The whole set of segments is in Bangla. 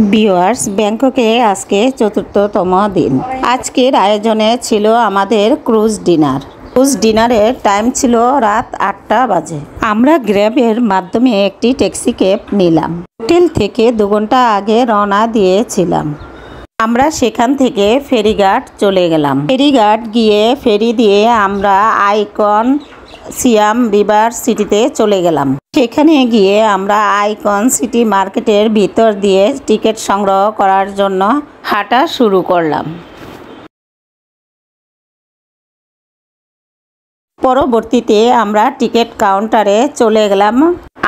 ভিউয়ার্স, ব্যাংককে আজকে চতুর্থতম দিন। আজকের আয়োজনে ছিল আমাদের ক্রুজ ডিনার। ক্রুজ ডিনারের টাইম ছিল রাত 8টা বাজে। আমরা গ্র্যাবের মাধ্যমে একটি ট্যাক্সি ক্যাব নিলাম। হোটেল থেকে 2 ঘন্টা আগে রওনা দিয়েছিলাম। আমরা সেখান থেকে ফেরিঘাট চলে গেলাম। ফেরিঘাট গিয়ে ফেরি দিয়ে আমরা আইকন সিয়াম রিভার সিটিতে চলে গেলাম। সেখানে গিয়ে আমরা আইকন সিটি মার্কেটের ভিতর দিয়ে টিকিট সংগ্রহ করার জন্য হাঁটা শুরু করলাম। পরবর্তীতে আমরা টিকিট কাউন্টারে চলে গেলাম,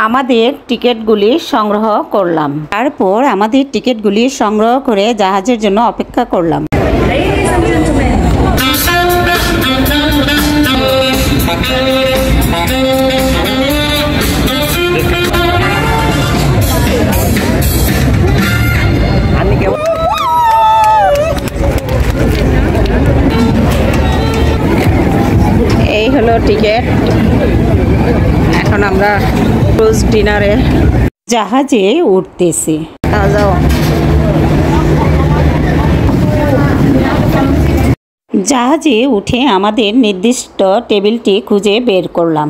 আমাদের টিকিটগুলি সংগ্রহ করলাম। তারপর আমাদের টিকিটগুলি সংগ্রহ করে জাহাজের জন্য অপেক্ষা করলাম। এই হলো টিকিট। এখন আমরা ক্রুজ ডিনারে জাহাজে উঠতেছি। জাহাজে উঠে আমাদের নির্দিষ্ট টেবিলটি খুঁজে বের করলাম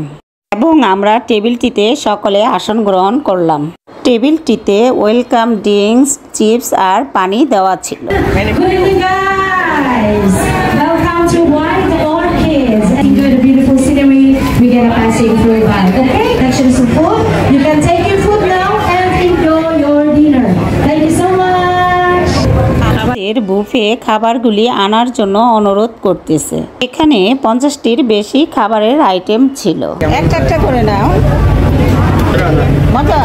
এবং আমরা টেবিলটিতে সকলে আসন গ্রহণ করলাম। টেবিলটিতে ওয়েলকাম ড্রিঙ্কস, চিপস আর পানি দেওয়া ছিল। আমাদের বুফে খাবারগুলি আনার জন্য অনুরোধ করতেছে। এখানে 50টির বেশি খাবারের আইটেম ছিল। একটা করে নাও। মজা।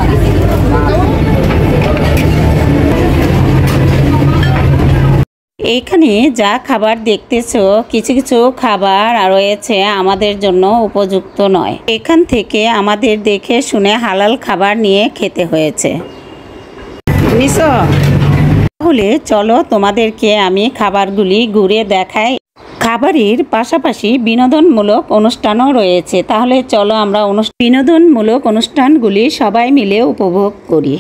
এখানে যা খাবার দেখতেছো, কিছু কিছু খাবার রয়েছে আমাদের জন্য উপযুক্ত নয়। এখান থেকে আমাদের দেখে শুনে হালাল খাবার নিয়ে খেতে হয়েছে। নিছো? তাহলে চলো তোমাদেরকে আমি খাবারগুলি ঘুরে দেখাই। খাবারের পাশাপাশি বিনোদনমূলক অনুষ্ঠানও রয়েছে। তাহলে চলো আমরা বিনোদনমূলক অনুষ্ঠানগুলি সবাই মিলে উপভোগ করি।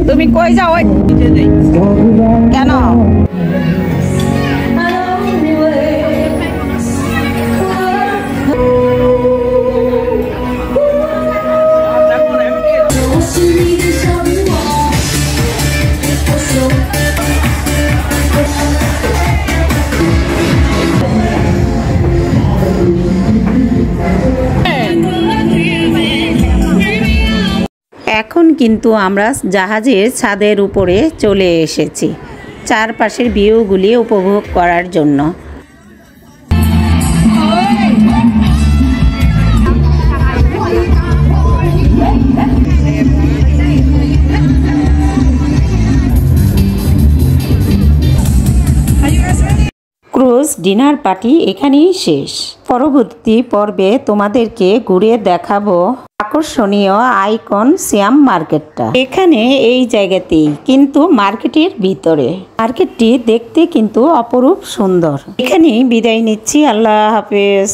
তুমি কই যাও? কেন? এখন কিন্তু আমরা জাহাজের ছাদের উপরে চলে এসেছি চারপাশের ভিউগুলি উপভোগ করার জন্য। ক্রুজ ডিনার পার্টি এখানেই শেষ। পরবর্তী পর্বে তোমাদেরকে ঘুরে দেখাবো আকর্ষণীয় আইকন সিয়াম মার্কেটটা। এখানে এই জায়গাতেই, কিন্তু মার্কেটের ভিতরে। মার্কেটটি দেখতে কিন্তু অপরূপ সুন্দর। এখানেই বিদায় নিচ্ছি। আল্লাহ হাফেজ।